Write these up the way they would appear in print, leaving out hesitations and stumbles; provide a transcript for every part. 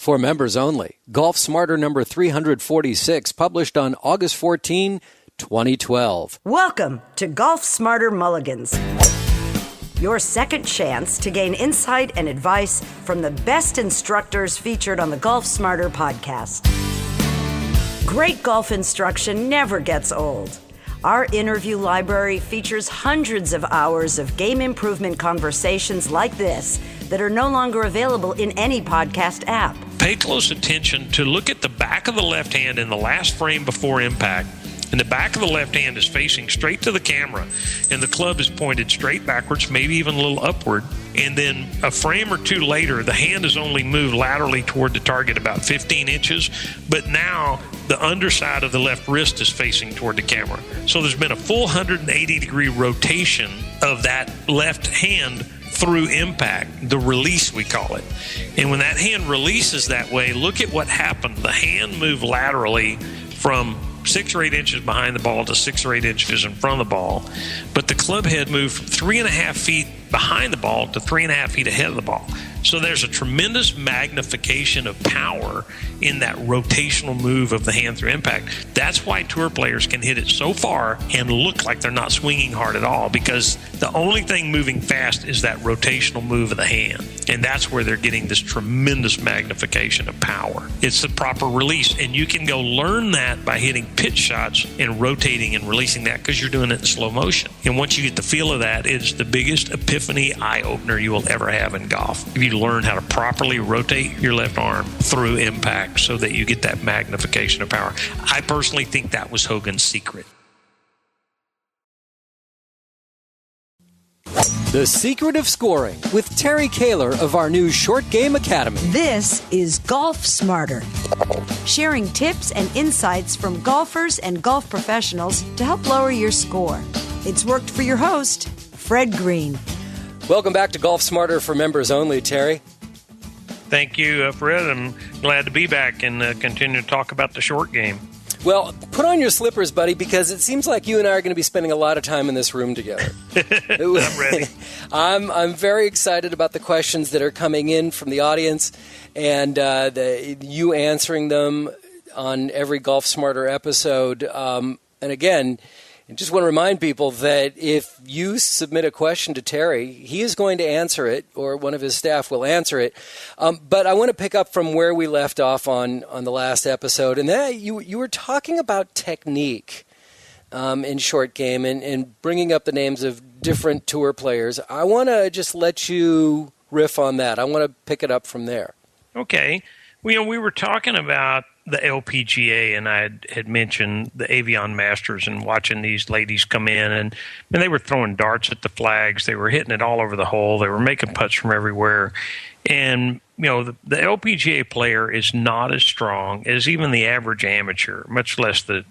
For members only, Golf Smarter number 346, published on August 14, 2012. Welcome to Golf Smarter Mulligans, your second chance to gain insight and advice from the best instructors featured on the Golf Smarter podcast. Great golf instruction never gets old. Our interview library features hundreds of hours of game improvement conversations like this that are no longer available in any podcast app. Pay close attention to look at the back of the left hand in the last frame before impact. And the back of the left hand is facing straight to the camera, and the club is pointed straight backwards, maybe even a little upward. And then a frame or two later, the hand has only moved laterally toward the target about 15 inches, but now the underside of the left wrist is facing toward the camera. So there's been a full 180-degree rotation of that left hand through impact, the release we call it. And when that hand releases that way, look at what happened. The hand moved laterally from 6 or 8 inches behind the ball to 6 or 8 inches in front of the ball. But the club head moved from 3.5 feet behind the ball to 3.5 feet ahead of the ball. So there's a tremendous magnification of power in that rotational move of the hand through impact. That's why tour players can hit it so far and look like they're not swinging hard at all, because the only thing moving fast is that rotational move of the hand. And that's where they're getting this tremendous magnification of power. It's the proper release. And you can go learn that by hitting pitch shots and rotating and releasing that, because you're doing it in slow motion. And once you get the feel of that, it's the biggest epiphany eye-opener you will ever have in golf. If you learn how to properly rotate your left arm through impact so that you get that magnification of power. I personally think that was Hogan's secret. The Secret of Scoring with Terry Koehler of our new Short Game Academy. This is Golf Smarter, sharing tips and insights from golfers and golf professionals to help lower your score. It's worked for your host, Fred Green. Welcome back to Golf Smarter for members only, Terry. Thank you, Fred. I'm glad to be back and continue to talk about the short game. Well, put on your slippers, buddy, because it seems like you and I are going to be spending a lot of time in this room together. I'm ready. I'm very excited about the questions that are coming in from the audience, and you answering them on every Golf Smarter episode. And again, I just want to remind people that if you submit a question to Terry, he is going to answer it, or one of his staff will answer it. But I want to pick up from where we left off on the last episode. And that you were talking about technique in short game and bringing up the names of different tour players. I want to just let you riff on that. I want to pick it up from there. Okay. Well, we were talking about the LPGA, and I had mentioned the Avion Masters and watching these ladies come in, and they were throwing darts at the flags. They were hitting it all over the hole. They were making putts from everywhere. And, the LPGA player is not as strong as even the average amateur, much less the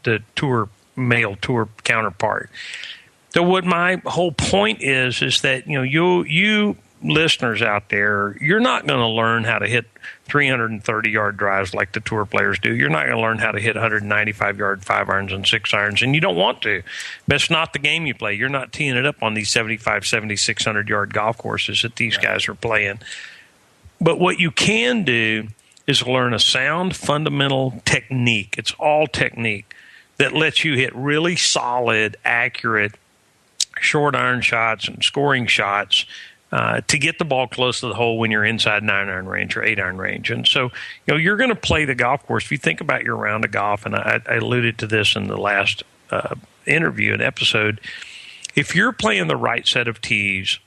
male tour counterpart. So what my whole point is that, you listeners out there, you're not going to learn how to hit 330-yard drives like the tour players do. You're not going to learn how to hit 195-yard 5-irons and 6-irons, and you don't want to. That's not the game you play. You're not teeing it up on these 75, 7600-yard golf courses that these guys are playing. But what you can do is learn a sound, fundamental technique. It's all technique that lets you hit really solid, accurate short iron shots and scoring shots to get the ball close to the hole when you're inside 9-iron range or 8-iron range. And so, you're going to play the golf course. If you think about your round of golf, and I alluded to this in the last interview and episode, if you're playing the right set of tees,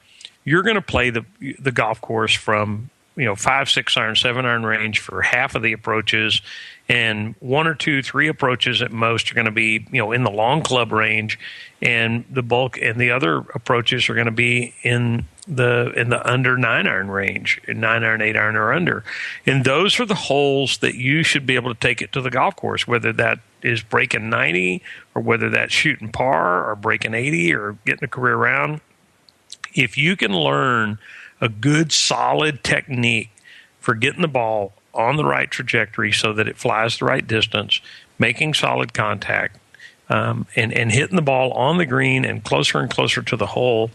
you're going to play the golf course from 5, 6-iron, 7-iron range for half of the approaches, and 1 or 2, 3 approaches at most are going to be in the long club range, and the bulk and the other approaches are going to be in the under 9-iron range, 9-iron, 8-iron or under. And those are the holes that you should be able to take it to the golf course, whether that is breaking 90 or whether that's shooting par or breaking 80 or getting a career round. If you can learn a good, solid technique for getting the ball on the right trajectory so that it flies the right distance, making solid contact, and hitting the ball on the green and closer to the hole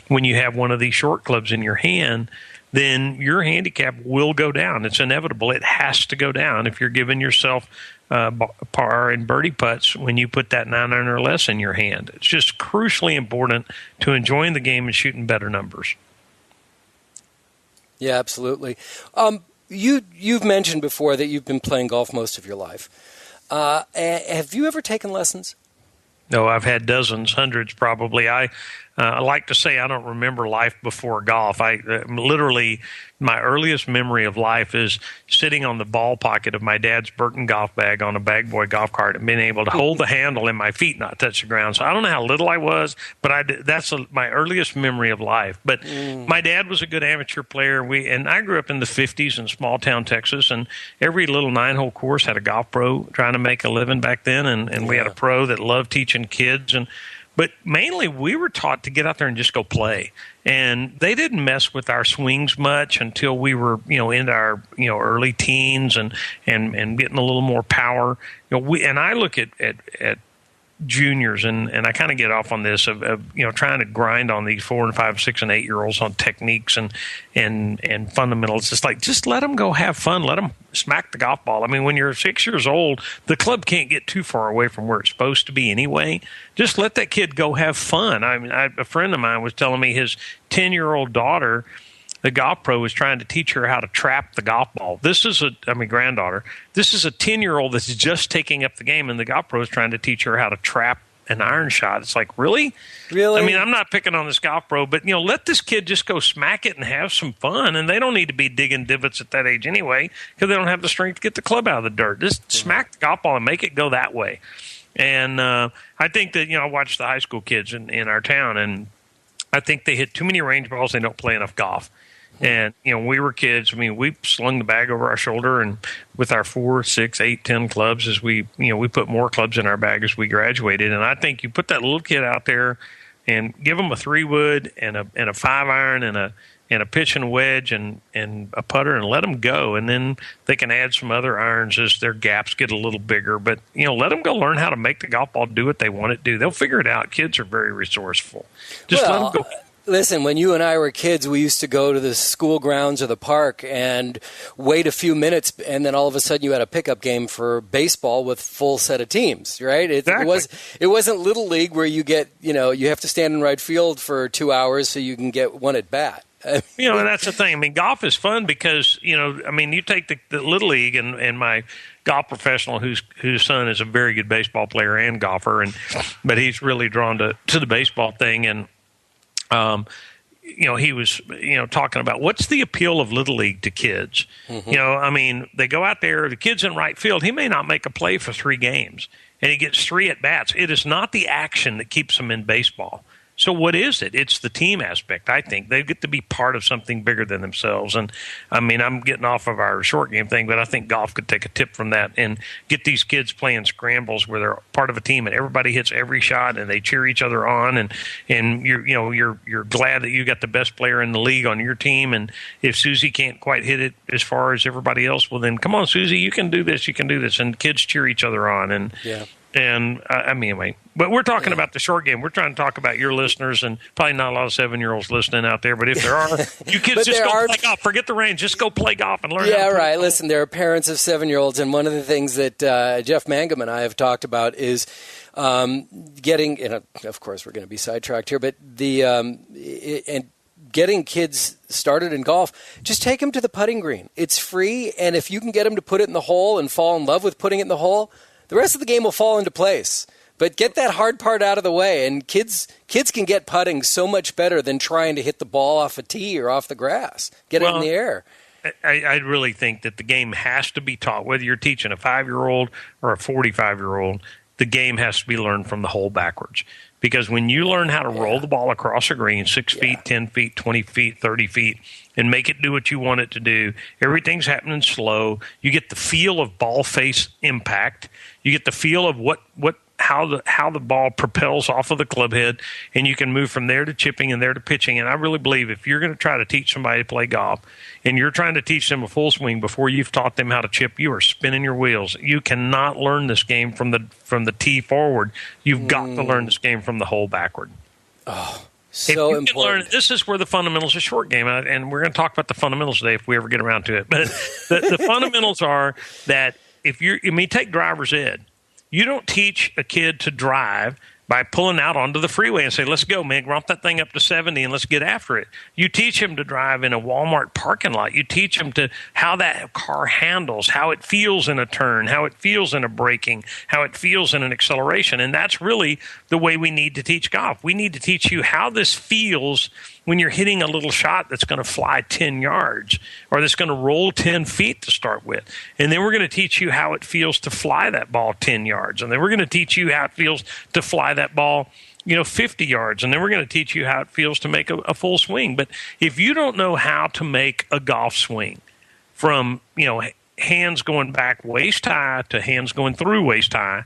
when you have one of these short clubs in your hand, then your handicap will go down. It's inevitable. It has to go down if you're giving yourself par and birdie putts when you put that 9-iron or less in your hand. It's just crucially important to enjoying the game and shooting better numbers. Yeah, absolutely. You've mentioned before that you've been playing golf most of your life. Have you ever taken lessons? No, I've had dozens, hundreds probably. I like to say I don't remember life before golf. I literally, my earliest memory of life is sitting on the ball pocket of my dad's Burton golf bag on a bag boy golf cart and being able to hold the handle and my feet not touch the ground. So I don't know how little I was, but that's my earliest memory of life. But my dad was a good amateur player. And I grew up in the 50s in small town Texas, and every little 9-hole course had a golf pro trying to make a living back then, and we had a pro that loved teaching kids. But mainly we were taught to get out there and just go play. And they didn't mess with our swings much until we were, into our, early teens and getting a little more power. And I look at juniors, and I kind of get off on this of trying to grind on these 4 and 5, 6 and 8 year olds on techniques and fundamentals. It's like, just let them go have fun. Let them smack the golf ball. I mean, when you're 6 years old, the club can't get too far away from where it's supposed to be anyway. Just let that kid go have fun. I mean, a friend of mine was telling me his 10-year-old daughter, the golf pro, was trying to teach her how to trap the golf ball. Granddaughter. This is a 10-year-old that's just taking up the game, and the golf pro is trying to teach her how to trap an iron shot. It's like, really? Really? I mean, I'm not picking on this golf pro, but, let this kid just go smack it and have some fun. And they don't need to be digging divots at that age anyway, because they don't have the strength to get the club out of the dirt. Just smack the golf ball and make it go that way. And I think that, I watch the high school kids in our town, and I think they hit too many range balls. They don't play enough golf. And, we were kids. I mean, we slung the bag over our shoulder, and with our 4, 6, 8, 10 clubs, as we put more clubs in our bag as we graduated. And I think you put that little kid out there and give them a 3-wood and a 5-iron and a pitch and a wedge and a putter, and let them go. And then they can add some other irons as their gaps get a little bigger. But, let them go learn how to make the golf ball do what they want it to do. They'll figure it out. Kids are very resourceful. Just let them go. Listen, when you and I were kids, we used to go to the school grounds or the park and wait a few minutes, and then all of a sudden you had a pickup game for baseball with full set of teams, right? Exactly. It wasn't Little League where you get, you have to stand in right field for 2 hours so you can get one at bat. And that's the thing. I mean, golf is fun because, you take the Little League and my golf professional whose son is a very good baseball player and golfer, but he's really drawn to the baseball thing. And he was, talking about what's the appeal of Little League to kids. Mm-hmm. They go out there, the kid's in right field. He may not make a play for 3 games, and he gets 3 at-bats. It is not the action that keeps him in baseball. So what is it? It's the team aspect, I think. They get to be part of something bigger than themselves. And, I'm getting off of our short game thing, but I think golf could take a tip from that and get these kids playing scrambles where they're part of a team and everybody hits every shot and they cheer each other on. And you're glad that you got the best player in the league on your team. And if Susie can't quite hit it as far as everybody else, well, then come on, Susie, you can do this. You can do this. And kids cheer each other on. And yeah. And anyway, but we're talking about the short game. We're trying to talk about your listeners, and probably not a lot of 7-year-olds listening out there. But if there are, you kids just go play golf. Forget the range. Just go play golf and learn. Yeah, right. Listen, there are parents of 7-year-olds, and one of the things that Jeff Mangum and I have talked about is getting. Of course, we're going to be sidetracked here, but getting kids started in golf. Just take them to the putting green. It's free, and if you can get them to put it in the hole and fall in love with putting it in the hole, the rest of the game will fall into place. But get that hard part out of the way, and kids can get putting so much better than trying to hit the ball off a tee or off the grass. Get it in the air. I really think that the game has to be taught, whether you're teaching a 5-year-old or a 45-year-old, the game has to be learned from the hole backwards. Because when you learn how to roll the ball across a green, 6 feet, 10 feet, 20 feet, 30 feet, and make it do what you want it to do, everything's happening slow. You get the feel of ball face impact. You get the feel of how the ball propels off of the club head, and you can move from there to chipping and there to pitching. And I really believe if you're going to try to teach somebody to play golf and you're trying to teach them a full swing before you've taught them how to chip, you are spinning your wheels. You cannot learn this game from the tee forward. You've got to learn this game from the hole backward. Oh, So important. This is where the fundamentals of short game, and we're going to talk about the fundamentals today if we ever get around to it. But the fundamentals are that take driver's ed. You don't teach a kid to drive by pulling out onto the freeway and say, let's go, man, romp that thing up to 70 and let's get after it. You teach him to drive in a Walmart parking lot. You teach him to how that car handles, how it feels in a turn, how it feels in a braking, how it feels in an acceleration. And that's really the way we need to teach golf. We need to teach you how this feels when you're hitting a little shot that's going to fly 10 yards or that's going to roll 10 feet to start with. And then we're going to teach you how it feels to fly that ball 10 yards. And then we're going to teach you how it feels to fly that ball 50 yards. And then we're going to teach you how it feels to make a full swing. But if you don't know how to make a golf swing from, hands going back waist high to hands going through waist high,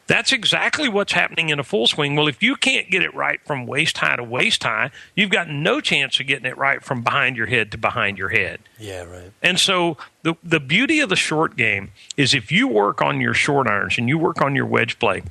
that's exactly what's happening in a full swing. Well, if you can't get it right from waist high to waist high, you've got no chance of getting it right from behind your head to behind your head. Yeah, right. And so the beauty of the short game is if you work on your short irons and you work on your wedge play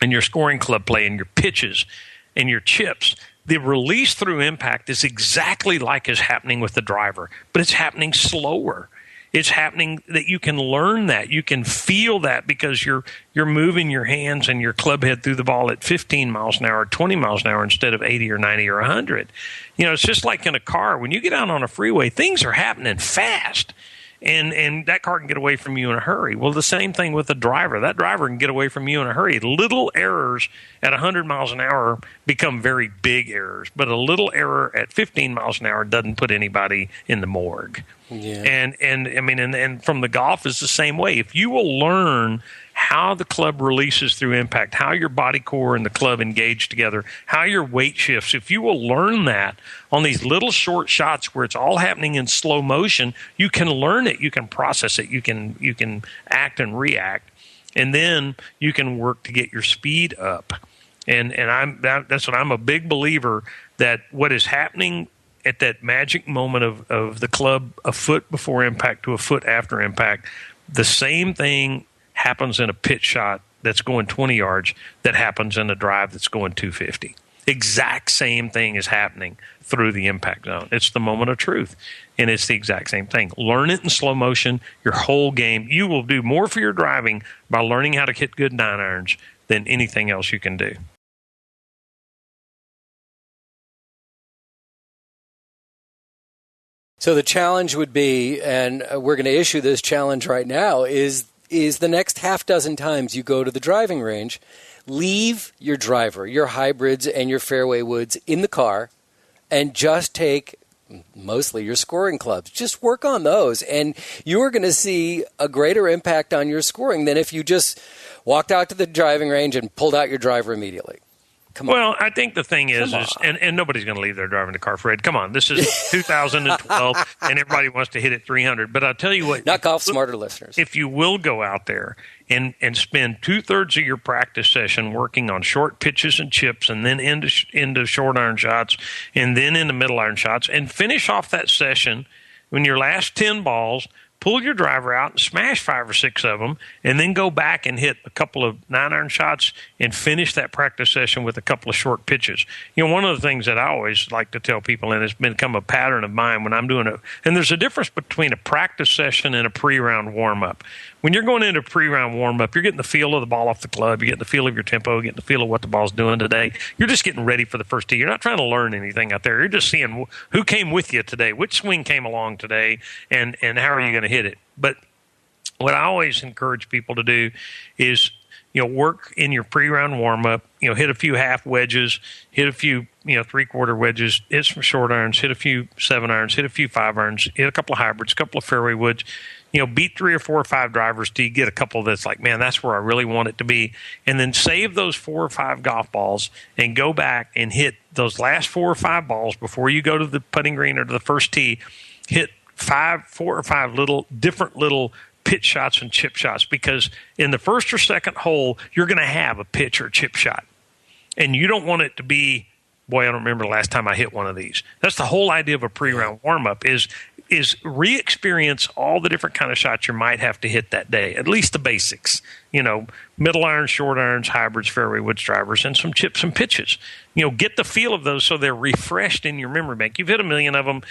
and your scoring club play and your pitches and your chips, the release through impact is exactly like is happening with the driver, but it's happening slower. It's happening that you can learn that. You can feel that because you're moving your hands and your club head through the ball at 15 miles an hour, 20 miles an hour instead of 80 or 90 or 100. It's just like in a car. When you get out on a freeway, things are happening fast. And that car can get away from you in a hurry. Well, the same thing with the driver. That driver can get away from you in a hurry. Little errors at 100 miles an hour become very big errors, but a little error at 15 miles an hour doesn't put anybody in the morgue. Yeah. And from the golf is the same way. If you will learn how the club releases through impact, how your body core and the club engage together, how your weight shifts, if you will learn that on these little short shots where it's all happening in slow motion, you can learn it, you can process it, you can act and react, and then you can work to get your speed up. And that's what I'm a big believer that what is happening at that magic moment of the club a foot before impact to a foot after impact, the same thing happens in a pitch shot that's going 20 yards that happens in a drive that's going 250. Exact same thing is happening through the impact zone. It's the moment of truth, and it's the exact same thing. Learn it in slow motion, your whole game. You will do more for your driving by learning how to hit good 9-irons than anything else you can do. So the challenge would be, and we're going to issue this challenge right now, is the next half dozen times you go to the driving range, leave your driver, your hybrids, and your fairway woods in the car, and just take mostly your scoring clubs. Just work on those, and you are going to see a greater impact on your scoring than if you just walked out to the driving range and pulled out your driver immediately. Come on. Well, I think the thing is and nobody's going to leave their driver in the car, Fred. Come on. This is 2012, and everybody wants to hit it 300. But I'll tell you what. Not Golf Smarter listeners. If you will go out there and spend 2/3 of your practice session working on short pitches and chips and then into short iron shots and then into middle iron shots and finish off that session when your last 10 balls, pull your driver out and smash 5 or 6 of them, and then go back and hit a couple of 9-iron shots and finish that practice session with a couple of short pitches. One of the things that I always like to tell people, and it's become a pattern of mine when I'm doing it, and there's a difference between a practice session and a pre-round warm-up. When you're going into a pre-round warm-up, you're getting the feel of the ball off the club, you're getting the feel of your tempo, you're getting the feel of what the ball's doing today. You're just getting ready for the first tee. You're not trying to learn anything out there. You're just seeing who came with you today, which swing came along today, and how are you going to hit it. But what I always encourage people to do is, work in your pre-round warm-up, hit a few half wedges, hit a few, 3/4 wedges, hit some short irons, hit a few 7-irons, hit a few 5-irons, hit a couple of hybrids, a couple of fairway woods, beat 3 or 4 or 5 drivers till you get a couple that's like, man, that's where I really want it to be. And then save those 4 or 5 golf balls and go back and hit those last 4 or 5 balls before you go to the putting green or to the first tee. Hit 4 or 5 different little pitch shots and chip shots, because in the first or second hole, you're going to have a pitch or chip shot. And you don't want it to be, boy, I don't remember the last time I hit one of these. That's the whole idea of a pre-round warm-up is is re-experience all the different kind of shots you might have to hit that day, at least the basics. Middle irons, short irons, hybrids, fairway woods drivers, and some chips and pitches. Get the feel of those so they're refreshed in your memory bank. You've hit a million of them,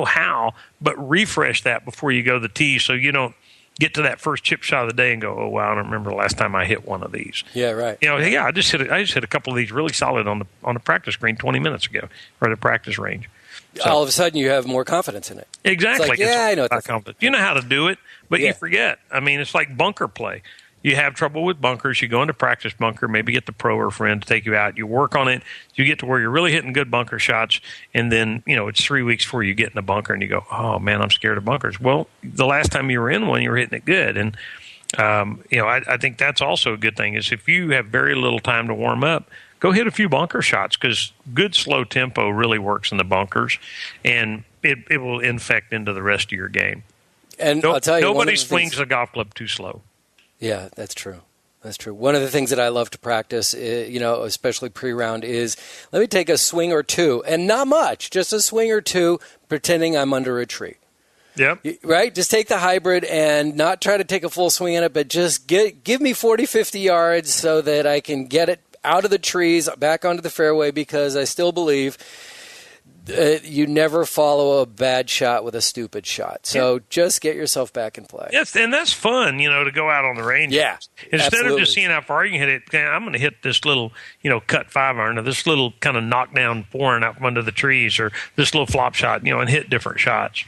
how, but refresh that before you go to the tee so you don't get to that first chip shot of the day and go, oh, wow, I don't remember the last time I hit one of these. Yeah, right. I just hit a couple of these really solid on the practice green 20 minutes ago, or the practice range. So, all of a sudden, you have more confidence in it. Exactly. It's like, I know what confidence. You know how to do it, but you forget. I mean, it's like bunker play. You have trouble with bunkers. You go into practice bunker, maybe get the pro or friend to take you out. You work on it. You get to where you're really hitting good bunker shots, and then, it's 3 weeks before you get in the bunker, and you go, oh, man, I'm scared of bunkers. Well, the last time you were in one, you were hitting it good. And, I think that's also a good thing is if you have very little time to warm up, go hit a few bunker shots because good slow tempo really works in the bunkers, and it will infect into the rest of your game. And I'll tell you, nobody swings a golf club too slow. Yeah, that's true. That's true. One of the things that I love to practice, especially pre-round, is let me take a swing or two, and not much, just a swing or two, pretending I'm under a tree. Yep. Right? Just take the hybrid and not try to take a full swing at it, but just give me 40, 50 yards so that I can get it out of the trees, back onto the fairway, because I still believe you never follow a bad shot with a stupid shot. So just get yourself back in play. Yes, and that's fun, to go out on the range. Yeah, Instead of just seeing how far you can hit it, I'm going to hit this little, cut 5-iron or this little kind of knockdown 4-iron out from under the trees or this little flop shot, and hit different shots.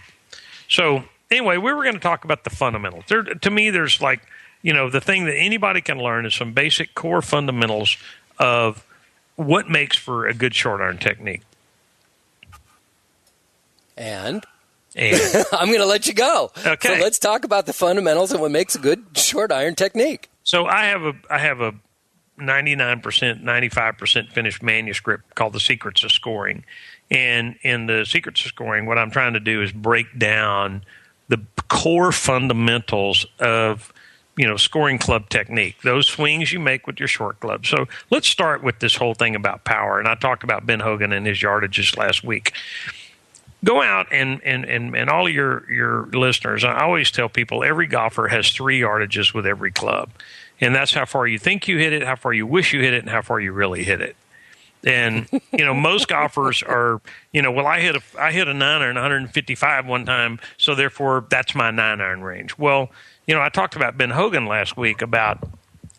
So anyway, we were going to talk about the fundamentals. To me, there's the thing that anybody can learn is some basic core fundamentals of what makes for a good short iron technique. And I'm going to let you go. Okay. So let's talk about the fundamentals and what makes a good short iron technique. So I have a 99%, 95% finished manuscript called The Secrets of Scoring. And in The Secrets of Scoring, what I'm trying to do is break down the core fundamentals of scoring club technique, those swings you make with your short club. So let's start with this whole thing about power. And I talked about Ben Hogan and his yardages last week. Go out and all your listeners, I always tell people every golfer has 3 yardages with every club. And that's how far you think you hit it, how far you wish you hit it, and how far you really hit it. And, most golfers are, I hit a 9-iron 155 one time, so therefore that's my 9-iron range. Well, I talked about Ben Hogan last week about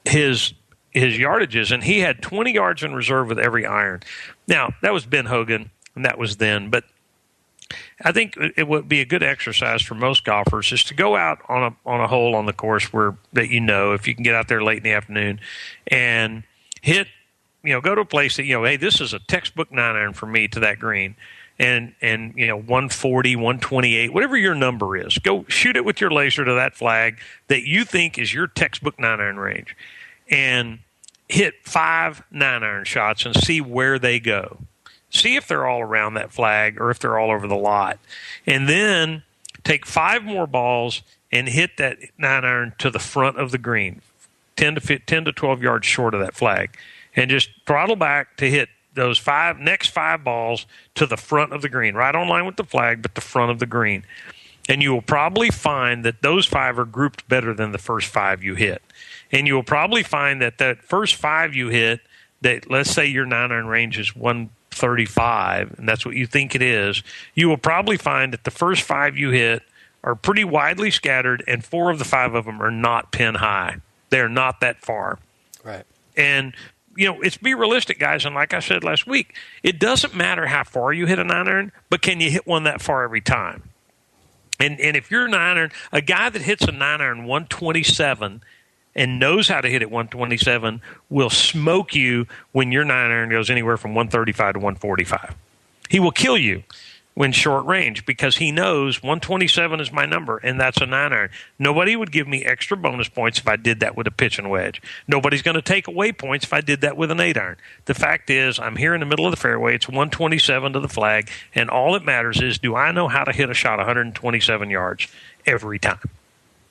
his yardages, and he had 20 yards in reserve with every iron. Now, that was Ben Hogan, and that was then. But I think it would be a good exercise for most golfers is to go out on a hole on the course that if you can get out there late in the afternoon and hit, go to a place that, hey, this is a textbook 9-iron for me to that green. And 140, 128, whatever your number is, go shoot it with your laser to that flag that you think is your textbook 9-iron range, and hit 5 9-iron shots and see where they go. See if they're all around that flag or if they're all over the lot, and then take 5 more balls and hit that 9-iron to the front of the green, 10 to 12 yards short of that flag, and just throttle back to hit those next 5 balls to the front of the green, right on line with the flag, but the front of the green. And you will probably find that those 5 are grouped better than the first 5 you hit. And you will probably find that first 5 you hit, that let's say your 9-iron range is 135, and that's what you think it is, you will probably find that the first 5 you hit are pretty widely scattered, and 4 of the 5 of them are not pin high. They're not that far. Right. And it's be realistic, guys. And like I said last week, it doesn't matter how far you hit a 9-iron, but can you hit one that far every time? And if you're a 9-iron, a guy that hits a 9-iron 127 and knows how to hit it 127 will smoke you when your 9-iron goes anywhere from 135 to 145. He will kill you when short range because he knows 127 is my number, and that's a 9-iron. Nobody would give me extra bonus points if I did that with a pitch and wedge. Nobody's going to take away points if I did that with an 8-iron. The fact is, I'm here in the middle of the fairway. It's 127 to the flag, and all that matters is, do I know how to hit a shot 127 yards every time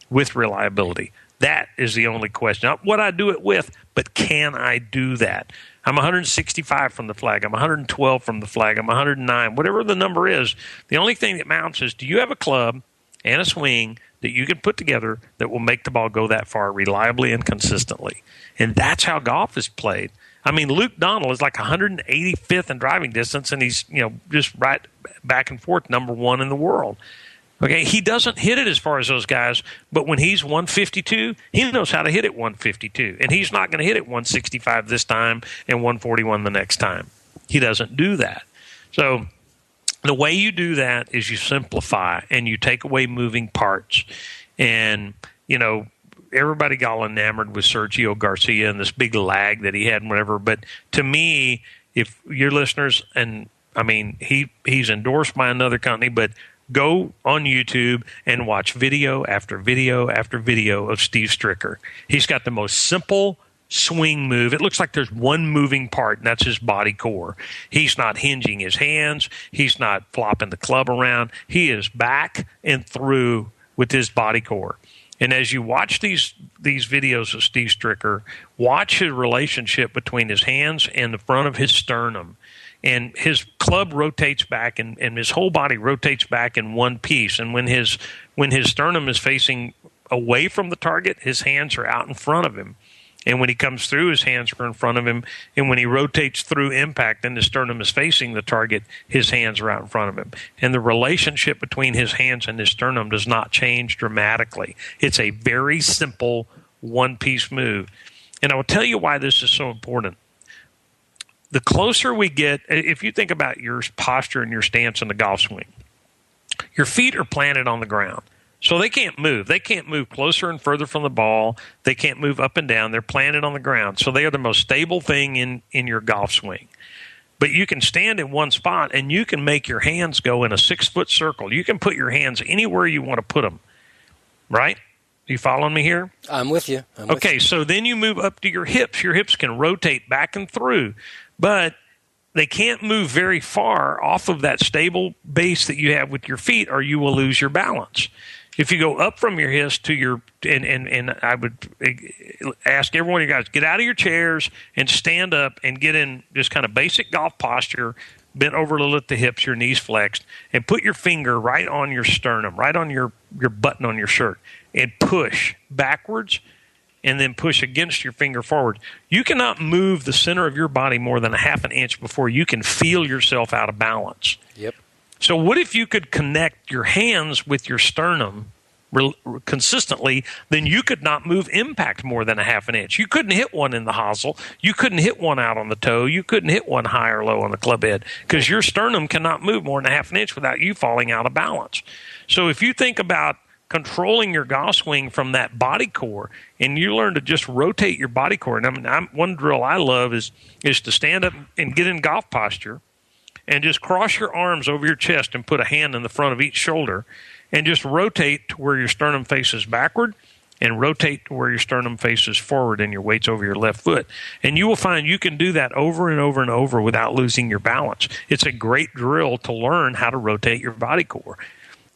with reliability? That is the only question. Not what I do it with, but can I do that? I'm 165 from the flag. I'm 112 from the flag. I'm 109. Whatever the number is, the only thing that mounts is, do you have a club and a swing that you can put together that will make the ball go that far reliably and consistently? And that's how golf is played. I mean, Luke Donald is like 185th in driving distance, and he's, just right back and forth, number one in the world. Okay, he doesn't hit it as far as those guys, but when he's 152, he knows how to hit it 152, and he's not going to hit it 165 this time and 141 the next time. He doesn't do that. So the way you do that is you simplify and you take away moving parts. And, everybody got enamored with Sergio Garcia and this big lag that he had and whatever. But to me, if your listeners, and I mean, he's endorsed by another company, but go on YouTube and watch video after video after video of Steve Stricker. He's got the most simple swing move. It looks like there's one moving part, and that's his body core. He's not hinging his hands. He's not flopping the club around. He is back and through with his body core. And as you watch these videos of Steve Stricker, watch his relationship between his hands and the front of his sternum. And his club rotates back, and his whole body rotates back in one piece. And when his sternum is facing away from the target, his hands are out in front of him. And when he comes through, his hands are in front of him. And when he rotates through impact and the sternum is facing the target, his hands are out in front of him. And the relationship between his hands and his sternum does not change dramatically. It's a very simple one-piece move. And I will tell you why this is so important. The closer we get, if you think about your posture and your stance in the golf swing, your feet are planted on the ground. So they can't move. They can't move closer and further from the ball. They can't move up and down. They're planted on the ground. So they are the most stable thing in your golf swing. But you can stand in one spot, and you can make your hands go in a 6-foot circle. You can put your hands anywhere you want to put them, right? You following me here? I'm with you. Okay, so then you move up to your hips. Your hips can rotate back and through, but they can't move very far off of that stable base that you have with your feet, or you will lose your balance. If you go up from your hips to your, and I would ask every one of you guys, get out of your chairs and stand up and get in just kind of basic golf posture, bent over a little at the hips, your knees flexed, and put your finger right on your sternum, right on your button on your shirt, and push backwards and then push against your finger forward. You cannot move the center of your body more than a half an inch before you can feel yourself out of balance. Yep. So what if you could connect your hands with your sternum consistently? Then you could not move impact more than a half an inch. You couldn't hit one in the hosel. You couldn't hit one out on the toe. You couldn't hit one high or low on the club head because your sternum cannot move more than a half an inch without you falling out of balance. So if you think about controlling your golf swing from that body core, and you learn to just rotate your body core. And one drill I love is to stand up and get in golf posture and just cross your arms over your chest and put a hand in the front of each shoulder and just rotate to where your sternum faces backward and rotate to where your sternum faces forward and your weight's over your left foot. And you will find you can do that over and over and over without losing your balance. It's a great drill to learn how to rotate your body core.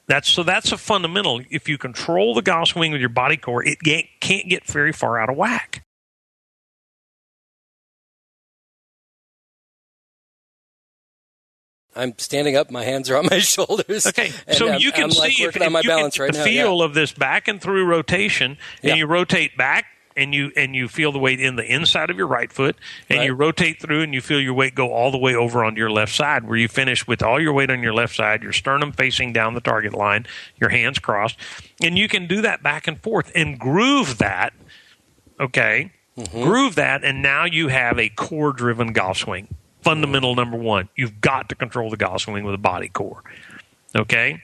That's a fundamental. If you control the golf swing with your body core, it can't get very far out of whack. I'm standing up. My hands are on my shoulders. Okay, so you can see working on my balance right now. The feel of this back and through rotation, and you rotate back, and you feel the weight in the inside of your right foot, and you rotate through, and you feel your weight go all the way over onto your left side, where you finish with all your weight on your left side, your sternum facing down the target line, your hands crossed, and you can do that back and forth and groove that. Okay, groove that, and now you have a core-driven golf swing. Fundamental number one, you've got to control the golf swing with a body core. Okay?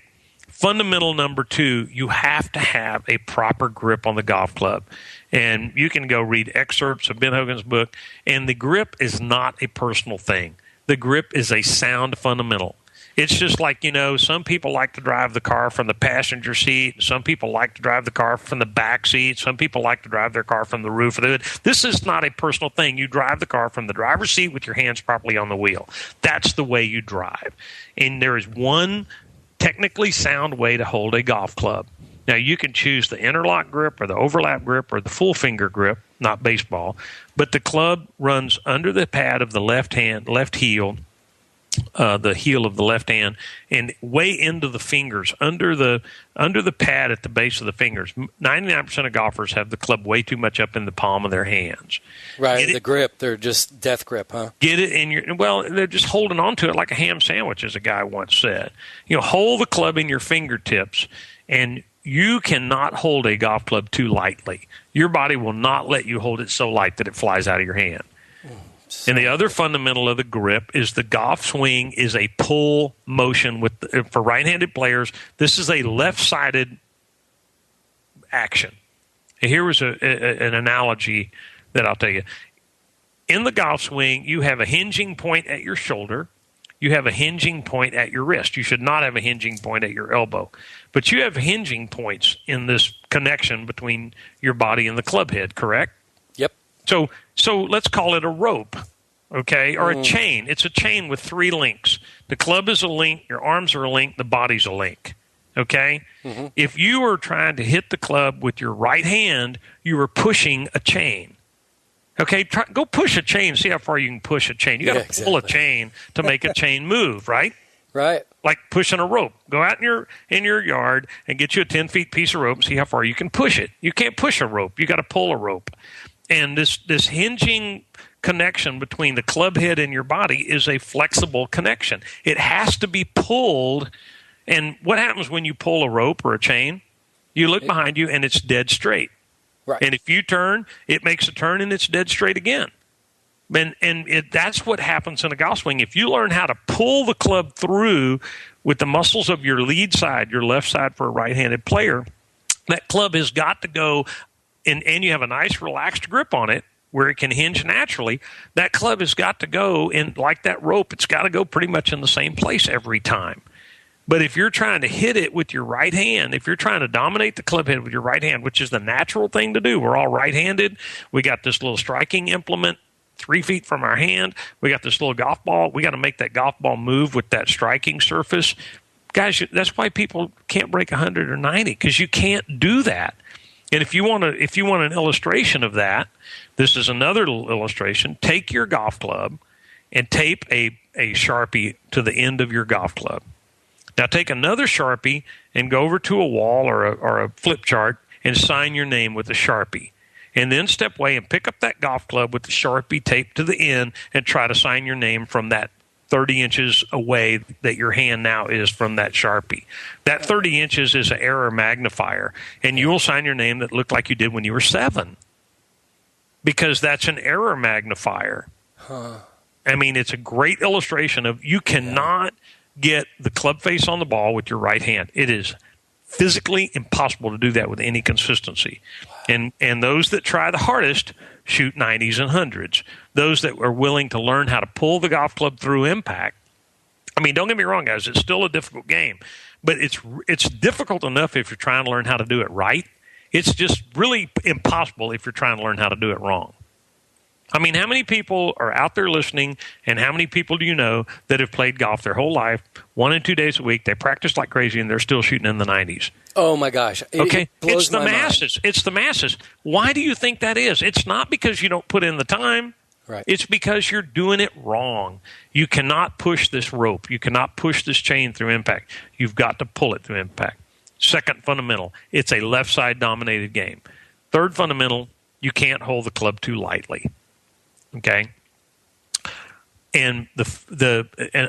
Fundamental number two, you have to have a proper grip on the golf club. And you can go read excerpts of Ben Hogan's book, and the grip is not a personal thing. The grip is a sound fundamental. It's just like, some people like to drive the car from the passenger seat. Some people like to drive the car from the back seat. Some people like to drive their car from the roof of the hood. This is not a personal thing. You drive the car from the driver's seat with your hands properly on the wheel. That's the way you drive. And there is one technically sound way to hold a golf club. Now, you can choose the interlock grip or the overlap grip or the full finger grip, not baseball, but the club runs under the pad of the left heel, the heel of the left hand, and way into the fingers, under the pad at the base of the fingers. 99% of golfers have the club way too much up in the palm of their hands. Right, the grip, they're just death grip, huh? Get it in your, well, they're just holding on to it like a ham sandwich, as a guy once said. Hold the club in your fingertips, and you cannot hold a golf club too lightly. Your body will not let you hold it so light that it flies out of your hand. And the other fundamental of the grip is the golf swing is a pull motion. For right-handed players, this is a left-sided action. And here was an analogy that I'll tell you. In the golf swing, you have a hinging point at your shoulder. You have a hinging point at your wrist. You should not have a hinging point at your elbow. But you have hinging points in this connection between your body and the club head, correct? Yep. So let's call it a rope, okay, or a chain. It's a chain with 3 links. The club is a link, your arms are a link, the body's a link, okay? Mm-hmm. If you are trying to hit the club with your right hand, you are pushing a chain. Okay, go push a chain, see how far you can push a chain. You got to pull a chain to make a chain move, right? Right. Like pushing a rope. Go out in your yard and get you a 10-foot piece of rope and see how far you can push it. You can't push a rope. You got to pull a rope. And this hinging connection between the club head and your body is a flexible connection. It has to be pulled. And what happens when you pull a rope or a chain? You look behind you and it's dead straight. Right. And if you turn, it makes a turn and it's dead straight again. And that's what happens in a golf swing. If you learn how to pull the club through with the muscles of your lead side, your left side for a right-handed player, that club has got to go, and you have a nice relaxed grip on it where it can hinge naturally. That club has got to go, and like that rope, it's got to go pretty much in the same place every time. But if you're trying to hit it with your right hand, if you're trying to dominate the club head with your right hand, which is the natural thing to do, we're all right-handed. We got this little striking implement 3 feet from our hand. We got this little golf ball. We got to make that golf ball move with that striking surface. Guys, that's why people can't break 100 or 90, because you can't do that. And if you want an illustration of that, this is another little illustration. Take your golf club and tape a Sharpie to the end of your golf club. Now take another Sharpie and go over to a wall or a flip chart and sign your name with a Sharpie. And then step away and pick up that golf club with the Sharpie taped to the end and try to sign your name from that 30 inches away that your hand now is from that Sharpie. That 30 inches is an error magnifier, and you will sign your name that looked like you did when you were 7, because that's an error magnifier. Huh. I mean, it's a great illustration of you cannot get the club face on the ball with your right hand. It is physically impossible to do that with any consistency. And those that try the hardest shoot 90s and 100s. Those that are willing to learn how to pull the golf club through impact. I mean, don't get me wrong, guys. It's still a difficult game. But it's difficult enough if you're trying to learn how to do it right. It's just really impossible if you're trying to learn how to do it wrong. I mean, how many people are out there listening, and how many people do you know that have played golf their whole life, 1 and 2 days a week? They practice like crazy, and they're still shooting in the 90s. Oh, my gosh. Okay, it's the masses. Mind. It's the masses. Why do you think that is? It's not because you don't put in the time. Right. It's because you're doing it wrong. You cannot push this rope. You cannot push this chain through impact. You've got to pull it through impact. Second fundamental, it's a left-side dominated game. Third fundamental, you can't hold the club too lightly. Okay, and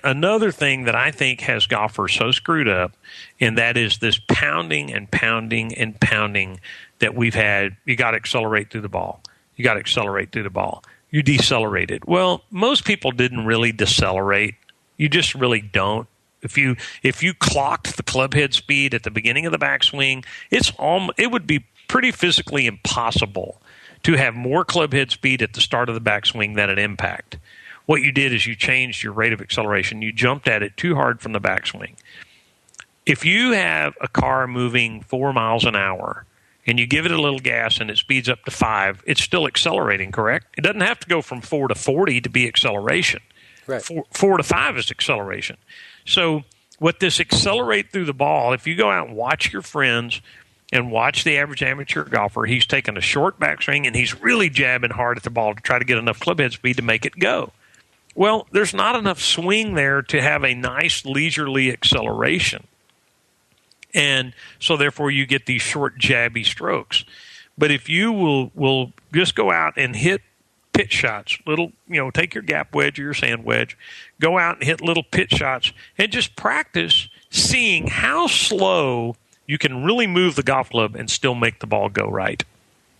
another thing that I think has golfers so screwed up, and that is this pounding and pounding and pounding that we've had. You got to accelerate through the ball. You got to accelerate through the ball. You decelerated. Well, most people didn't really decelerate. You just really don't. If you clocked the club head speed at the beginning of the backswing, it would be pretty physically impossible to have more club head speed at the start of the backswing than at impact. What you did is you changed your rate of acceleration. You jumped at it too hard from the backswing. If you have a car moving 4 miles an hour and you give it a little gas and it speeds up to 5, it's still accelerating, correct? It doesn't have to go from 4 to 40 to be acceleration. Right. 4 to 5 is acceleration. So what this accelerate through the ball, if you go out and watch your friends and watch the average amateur golfer. He's taking a short backswing, and he's really jabbing hard at the ball to try to get enough clubhead speed to make it go. Well, there's not enough swing there to have a nice leisurely acceleration. And so therefore you get these short jabby strokes. But if you will just go out and hit pitch shots, little, take your gap wedge or your sand wedge, go out and hit little pitch shots and just practice seeing how slow you can really move the golf club and still make the ball go right.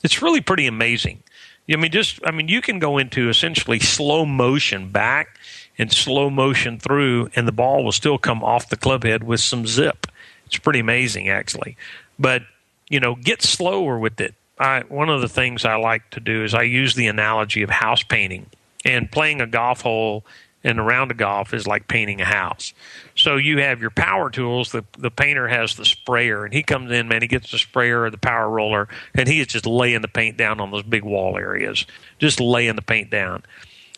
It's really pretty amazing. You can go into essentially slow motion back and slow motion through, and the ball will still come off the club head with some zip. It's pretty amazing, actually. But, get slower with it. One of the things I like to do is I use the analogy of house painting. And playing a golf hole and a round of golf is like painting a house. So you have your power tools. The painter has the sprayer, and he comes in, man, he gets the sprayer or the power roller, and he is just laying the paint down on those big wall areas, just laying the paint down.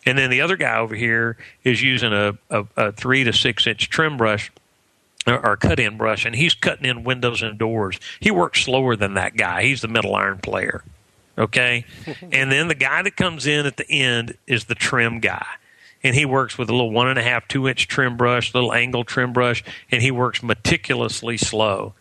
And then the other guy over here is using a 3 to 6 inch trim brush or cut-in brush, and he's cutting in windows and doors. He works slower than that guy. He's the middle iron player, okay? And then the guy that comes in at the end is the trim guy, and he works with a little 1.5, 2 inch trim brush, little angle trim brush, and he works meticulously slow.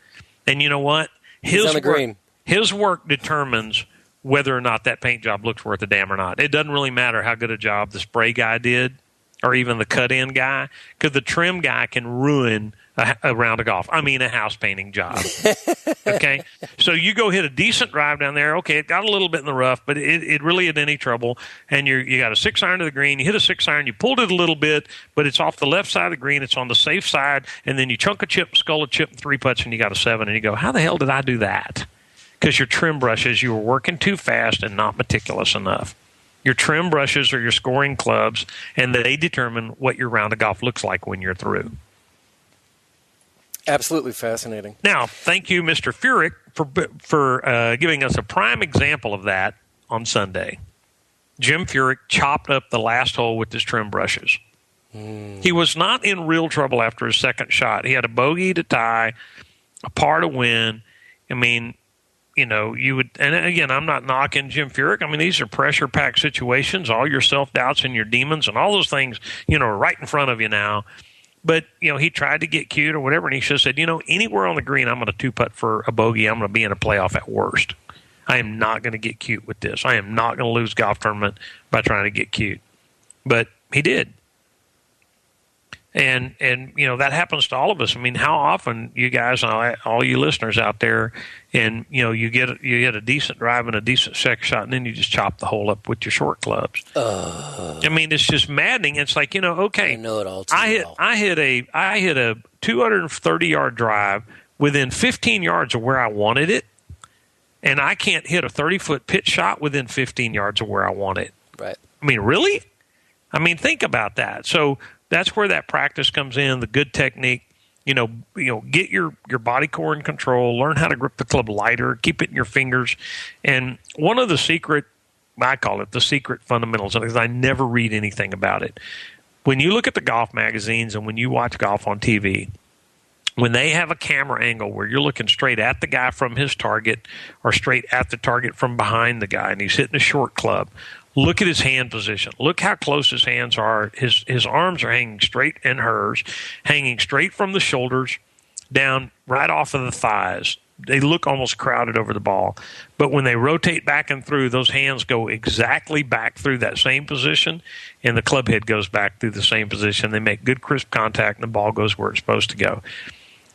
And you know what? His work determines whether or not that paint job looks worth a damn or not. It doesn't really matter how good a job the spray guy did or even the cut-in guy, because the trim guy can ruin a round of golf. I mean, a house painting job. Okay? So you go hit a decent drive down there. Okay, it got a little bit in the rough, but it really isn't any trouble. And you got a 6-iron to the green. You hit a 6-iron. You pulled it a little bit, but it's off the left side of the green. It's on the safe side. And then you chunk a chip, skull a chip, and 3 putts, and you got a 7. And you go, how the hell did I do that? Because your trim brushes, you were working too fast and not meticulous enough. Your trim brushes are your scoring clubs, and they determine what your round of golf looks like when you're through. Absolutely fascinating. Now, thank you, Mr. Furyk, for giving us a prime example of that on Sunday. Jim Furyk chopped up the last hole with his trim brushes. He was not in real trouble after his second shot. He had a bogey to tie, a par to win. I mean, you would, and again, I'm not knocking Jim Furyk. I mean, these are pressure-packed situations. All your self-doubts and your demons and all those things, are right in front of you now. But, he tried to get cute or whatever, and he should have said, anywhere on the green, I'm going to two-putt for a bogey. I'm going to be in a playoff at worst. I am not going to get cute with this. I am not going to lose golf tournament by trying to get cute. But he did. And that happens to all of us. I mean, how often you guys, all you listeners out there, and you get a decent drive and a decent second shot, and then you just chop the hole up with your short clubs. I mean, it's just maddening. It's like, okay, I know it all too well. I hit a 230-yard drive within 15 yards of where I wanted it, and I can't hit a 30-foot pitch shot within 15 yards of where I want it. Right. I mean, really? I mean, think about that. So that's where that practice comes in, the good technique. Get your body core in control, learn how to grip the club lighter, keep it in your fingers. And one of the secret, I call it the secret fundamentals, because I never read anything about it. When you look at the golf magazines and when you watch golf on TV, when they have a camera angle where you're looking straight at the guy from his target or straight at the target from behind the guy and he's hitting a short club, look at his hand position. Look how close his hands are. His arms are hanging straight, and hers hanging straight from the shoulders down right off of the thighs. They look almost crowded over the ball. But when they rotate back and through, those hands go exactly back through that same position, and the club head goes back through the same position. They make good, crisp contact, and the ball goes where it's supposed to go.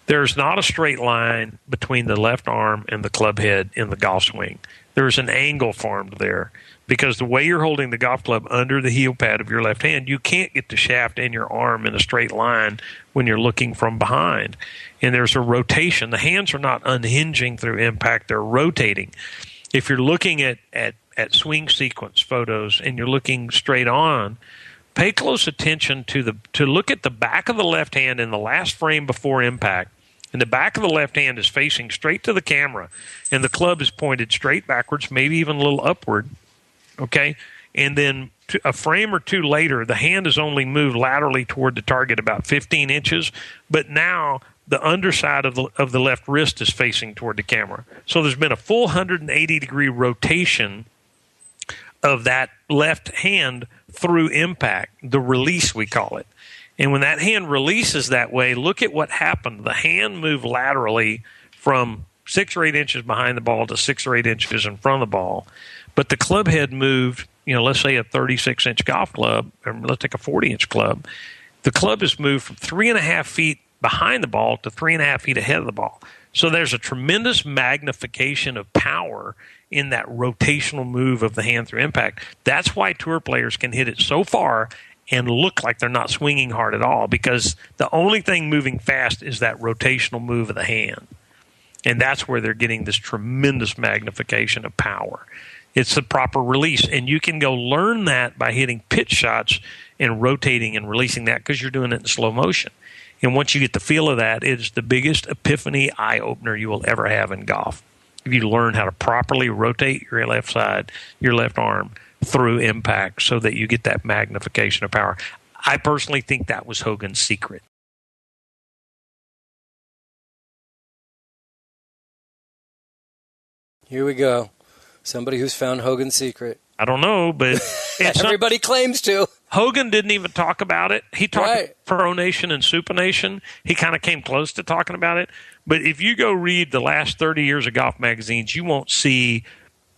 There's not a straight line between the left arm and the club head in the golf swing. There's an angle formed there. Because the way you're holding the golf club under the heel pad of your left hand, you can't get the shaft and your arm in a straight line when you're looking from behind. And there's a rotation. The hands are not unhinging through impact. They're rotating. If you're looking at swing sequence photos and you're looking straight on, pay close attention to look at the back of the left hand in the last frame before impact. And the back of the left hand is facing straight to the camera, and the club is pointed straight backwards, maybe even a little upward. Okay, and then a frame or two later, the hand is only moved laterally toward the target about 15 inches, but now the underside of the left wrist is facing toward the camera. So there's been a full 180-degree rotation of that left hand through impact, the release we call it. And when that hand releases that way, look at what happened. The hand moved laterally from 6 or 8 inches behind the ball to 6 or 8 inches in front of the ball. But the club head moved, let's say a 36-inch golf club, or let's take a 40-inch club. The club has moved from 3.5 feet behind the ball to 3.5 feet ahead of the ball. So there's a tremendous magnification of power in that rotational move of the hand through impact. That's why tour players can hit it so far and look like they're not swinging hard at all, because the only thing moving fast is that rotational move of the hand. And that's where they're getting this tremendous magnification of power. It's the proper release. And you can go learn that by hitting pitch shots and rotating and releasing that, because you're doing it in slow motion. And once you get the feel of that, it's the biggest epiphany eye-opener you will ever have in golf. If you learn how to properly rotate your left side, your left arm, through impact so that you get that magnification of power. I personally think that was Hogan's secret. Here we go. Somebody who's found Hogan's secret. I don't know, but everybody claims to. Hogan didn't even talk about it. He talked Pro Nation and Supination. He kind of came close to talking about it. But if you go read the last 30 years of golf magazines, you won't see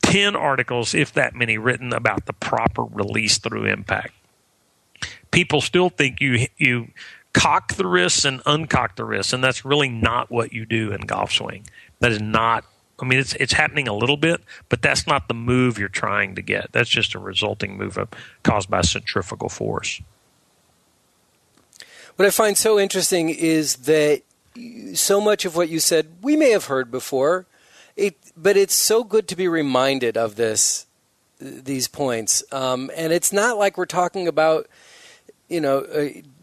10 articles, if that many, written about the proper release through impact. People still think you cock the wrists and uncock the wrists, and that's really not what you do in golf swing. That is not. I mean, it's happening a little bit, but that's not the move you're trying to get. That's just a resulting move caused by centrifugal force. What I find so interesting is that so much of what you said we may have heard before, but it's so good to be reminded of these points. And it's not like we're talking about,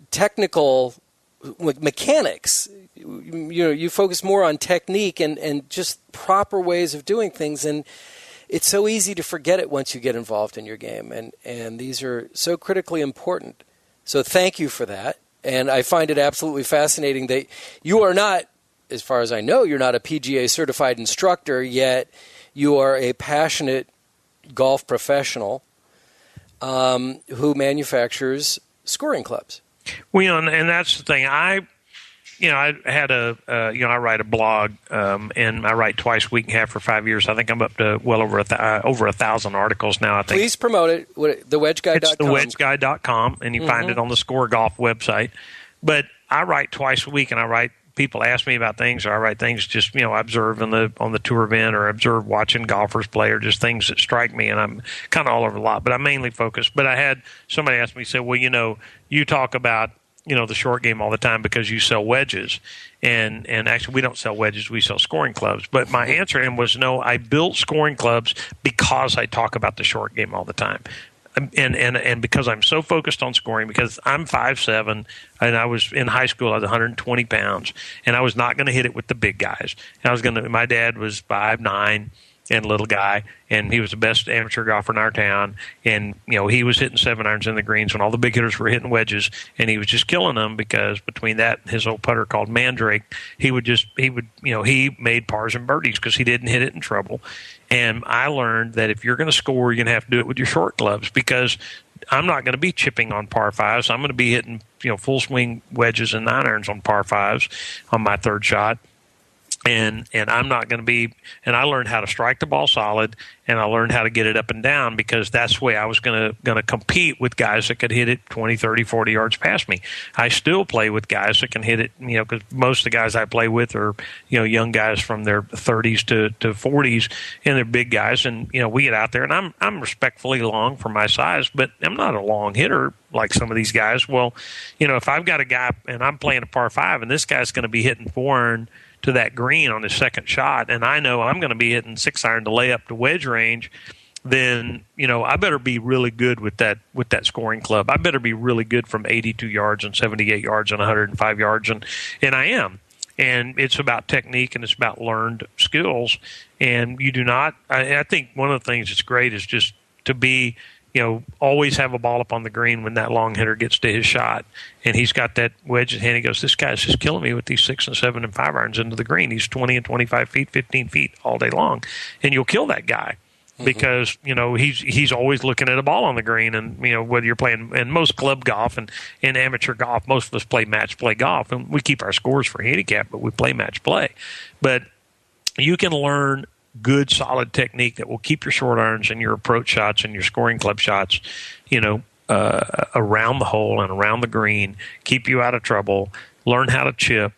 technical mechanics. You focus more on technique and just proper ways of doing things. And it's so easy to forget it once you get involved in your game. And these are so critically important. So thank you for that. And I find it absolutely fascinating that you are not, as far as I know, you're not a PGA certified instructor, yet you are a passionate golf professional who manufactures scoring clubs. Well, and that's the thing. I had I write a blog, and I write twice a week and a half for 5 years. I think I'm up to well over 1,000 articles now. I think. Please promote it. TheWedgeGuy.com. It's TheWedgeGuy.com, and you find it on the Score Golf website. But I write twice a week, and people ask me about things, or I write things just, I observe on the tour event, or observe watching golfers play, or just things that strike me, and I'm kind of all over a lot, but I'm mainly focused. But I had somebody ask me, say, well, you talk about, the short game all the time because you sell wedges, and actually we don't sell wedges, we sell scoring clubs. But my answer to him was, no, I built scoring clubs because I talk about the short game all the time. And because I'm so focused on scoring, because I'm 5'7", and I was in high school, I was 120 pounds, and I was not going to hit it with the big guys. And my dad was 5'9", and little guy, and he was the best amateur golfer in our town. And he was hitting 7-irons in the greens when all the big hitters were hitting wedges, and he was just killing them, because between that and his old putter called Mandrake, he made pars and birdies because he didn't hit it in trouble. And I learned that if you're going to score, you're going to have to do it with your short clubs, because I'm not going to be chipping on par fives. I'm going to be hitting full swing wedges and 9-irons on par fives on my third shot. And I'm not going to be – and I learned how to strike the ball solid, and I learned how to get it up and down, because that's the way I was going to compete with guys that could hit it 20, 30, 40 yards past me. I still play with guys that can hit it, because most of the guys I play with are, young guys from their 30s to 40s, and they're big guys. And, we get out there, and I'm respectfully long for my size, but I'm not a long hitter like some of these guys. Well, if I've got a guy and I'm playing a par 5, and this guy's going to be hitting 4-iron to that green on his second shot, and I know I'm going to be hitting 6-iron to lay up to wedge range, then I better be really good with that scoring club. I better be really good from 82 yards and 78 yards and 105 yards, and I am. And it's about technique, and it's about learned skills. And you do not. I think one of the things that's great is just to be always have a ball up on the green when that long hitter gets to his shot. And he's got that wedge in hand. He goes, this guy's just killing me with these 6 and 7 and 5 irons into the green. He's 20 and 25 feet, 15 feet all day long. And you'll kill that guy because, he's always looking at a ball on the green. And, whether you're playing in most club golf and in amateur golf, most of us play match play golf. And we keep our scores for handicap, but we play match play. But you can learn good, solid technique that will keep your short irons and your approach shots and your scoring club shots, around the hole and around the green, keep you out of trouble, learn how to chip,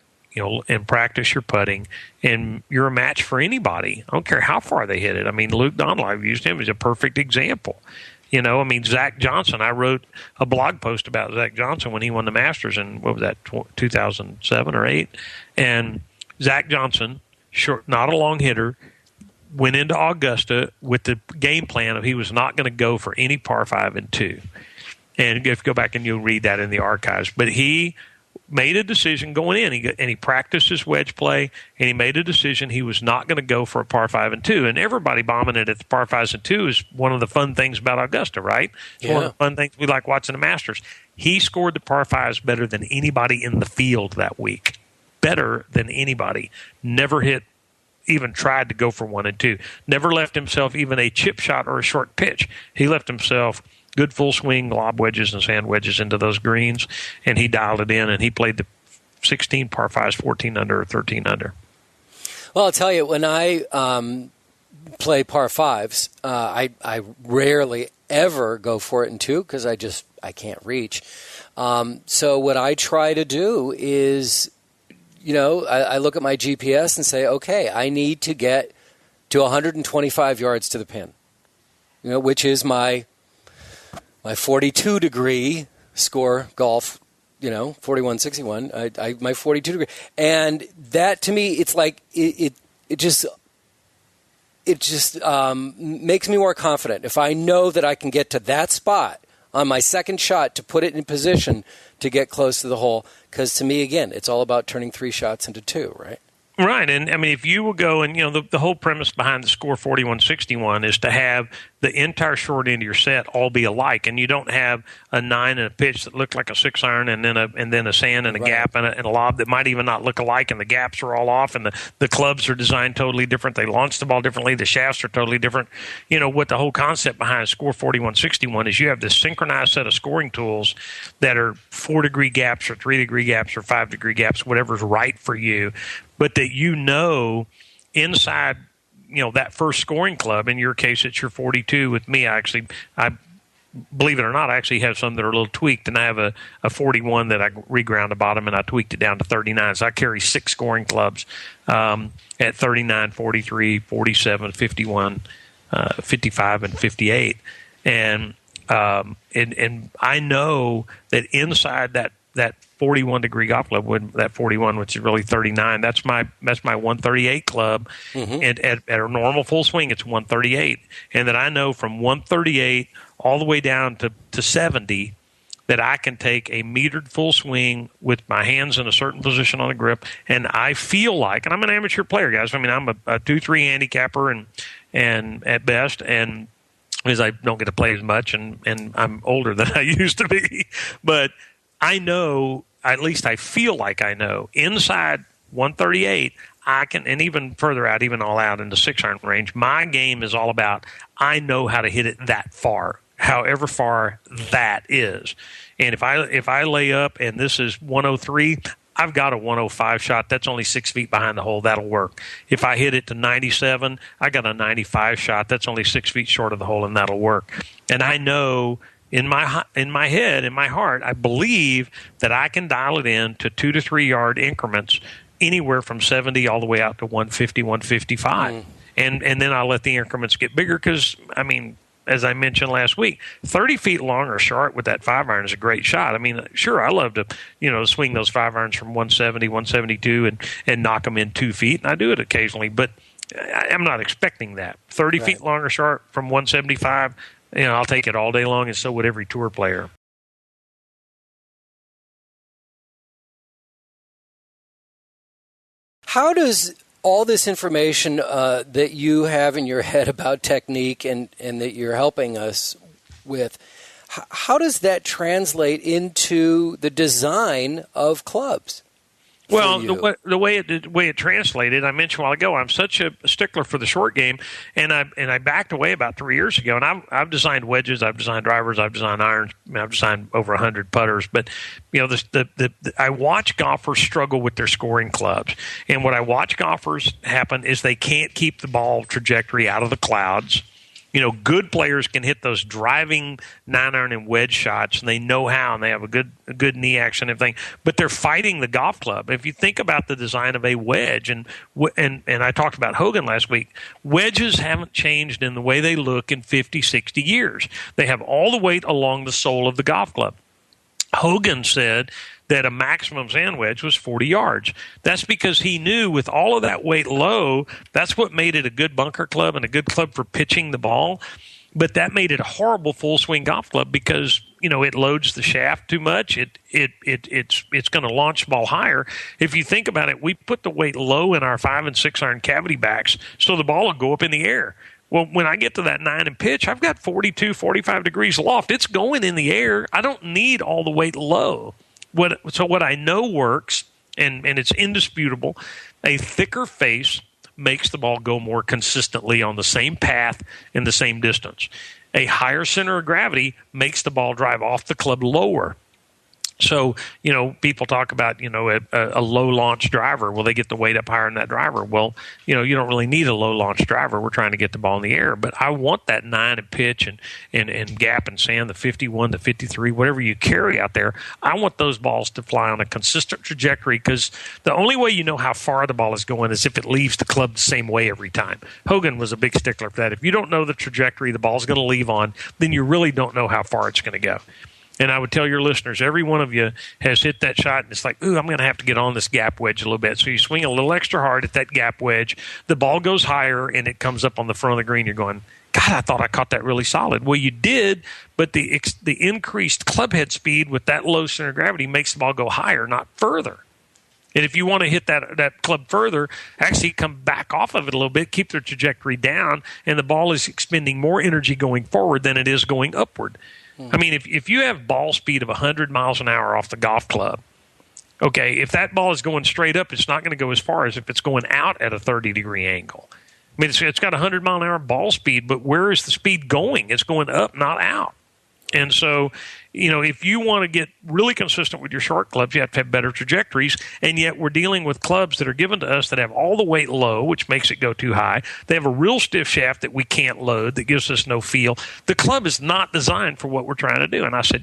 and practice your putting. And you're a match for anybody. I don't care how far they hit it. I mean, Luke Donald, I've used him as a perfect example. Zach Johnson, I wrote a blog post about Zach Johnson when he won the Masters in, 2007 or 8. And Zach Johnson, short, not a long hitter, went into Augusta with the game plan of he was not going to go for any par 5 and 2. And if you go back and you'll read that in the archives. But he made a decision going in, and he practiced his wedge play, and he made a decision he was not going to go for a par 5 and 2. And everybody bombing it at the par 5s and 2 is one of the fun things about Augusta, right? It's one of the fun things we like watching the Masters. He scored the par 5s better than anybody in the field that week. Better than anybody. Never even tried to go for 1 and 2. Never left himself even a chip shot or a short pitch. He left himself good full swing lob wedges and sand wedges into those greens, and he dialed it in, and he played the 16 par 5s, 14 under or 13 under. Well, I'll tell you, when I play par 5s, I rarely ever go for it in 2 because I can't reach. So what I try to do is, I look at my GPS and say, okay, I need to get to 125 yards to the pin, which is my 42-degree score golf, 41-61, my 42-degree. And that, to me, it's like it just makes me more confident if I know that I can get to that spot on my second shot to put it in position to get close to the hole. Because to me, again, it's all about turning 3 shots into 2, right? Right. And, if you will go and, the whole premise behind the score 41-61 is to have the entire short end of your set all be alike. And you don't have a 9 and a pitch that look like a 6-iron and then a sand and a gap and a lob that might even not look alike, and the gaps are all off, and the clubs are designed totally different. They launch the ball differently. The shafts are totally different. What the whole concept behind score 41-61 is you have this synchronized set of scoring tools that are 4-degree gaps or 3-degree gaps or 5-degree gaps, whatever's right for you. But that inside, that first scoring club, in your case, it's your 42. With me, I believe it or not, I actually have some that are a little tweaked, and I have a 41 that I reground the bottom, and I tweaked it down to 39. So I carry 6 scoring clubs at 39, 43, 47, 51, 55, and 58. And I know that inside that 41-degree golf club, that 41, which is really 39, that's my 138 club. Mm-hmm. And at a normal full swing, it's 138. And that I know from 138 all the way down to 70 that I can take a metered full swing with my hands in a certain position on the grip. And I feel like, and I'm an amateur player, guys. I'm a 2-3 handicapper and at best, and because I don't get to play as much, and I'm older than I used to be. But I know, at least I feel like I know, inside 138, I can, and even further out, even all out in the 6-iron range, my game is all about, I know how to hit it that far, however far that is. And if I lay up and this is 103, I've got a 105 shot. That's only 6 feet behind the hole. That'll work. If I hit it to 97, I got a 95 shot. That's only 6 feet short of the hole, and that'll work. And I know in my head, in my heart, I believe that I can dial it in to 2 to 3 yard increments, anywhere from 70 all the way out to 150, 155. And then I'll let the increments get bigger because, as I mentioned last week, 30 feet long or short with that 5-iron is a great shot. Sure, I love to, swing those 5-irons from 170, 172 and knock them in 2 feet, and I do it occasionally, but I'm not expecting that. 30 feet long or short from 175, I'll take it all day long, and so would every tour player. How does all this information that you have in your head about technique and that you're helping us with. How does that translate into the design of clubs? Well, the way it translated, I mentioned a while ago, I'm such a stickler for the short game, and I backed away about 3 years ago. And I've designed wedges, I've designed drivers, I've designed irons, I've designed over 100 putters. But I watch golfers struggle with their scoring clubs, and what I watch golfers happen is they can't keep the ball trajectory out of the clouds. Good players can hit those driving 9-iron and wedge shots, and they know how, and they have a good knee action and everything. But they're fighting the golf club. If you think about the design of a wedge, and I talked about Hogan last week, wedges haven't changed in the way they look in 50, 60 years. They have all the weight along the sole of the golf club. Hogan said that a maximum sand wedge was 40 yards. That's because he knew with all of that weight low, that's what made it a good bunker club and a good club for pitching the ball. But that made it a horrible full swing golf club because, it loads the shaft too much. It's going to launch the ball higher. If you think about it, we put the weight low in our 5 and 6 iron cavity backs so the ball will go up in the air. Well, when I get to that 9 and pitch, I've got 42, 45 degrees loft. It's going in the air. I don't need all the weight low. What I know works, and it's indisputable, a thicker face makes the ball go more consistently on the same path and the same distance. A higher center of gravity makes the ball drive off the club lower. So, people talk about, a low launch driver. Well, they get the weight up higher in that driver. Well, you don't really need a low launch driver. We're trying to get the ball in the air. But I want that 9 and pitch and gap and sand, the 51, the 53, whatever you carry out there. I want those balls to fly on a consistent trajectory because the only way you know how far the ball is going is if it leaves the club the same way every time. Hogan was a big stickler for that. If you don't know the trajectory the ball's going to leave on, then you really don't know how far it's going to go. And I would tell your listeners, every one of you has hit that shot, and it's like, ooh, I'm going to have to get on this gap wedge a little bit. So you swing a little extra hard at that gap wedge. The ball goes higher, and it comes up on the front of the green. You're going, God, I thought I caught that really solid. Well, you did, but the increased club head speed with that low center of gravity makes the ball go higher, not further. And if you want to hit that club further, actually come back off of it a little bit, keep the trajectory down, and the ball is expending more energy going forward than it is going upward. I mean, if you have ball speed of 100 miles an hour off the golf club, okay, if that ball is going straight up, it's not going to go as far as if it's going out at a 30-degree angle. I mean, it's got 100-mile-an-hour ball speed, but where is the speed going? It's going up, not out. And so, if you want to get really consistent with your short clubs, you have to have better trajectories. And yet we're dealing with clubs that are given to us that have all the weight low, which makes it go too high. They have a real stiff shaft that we can't load, that gives us no feel. The club is not designed for what we're trying to do. And I said,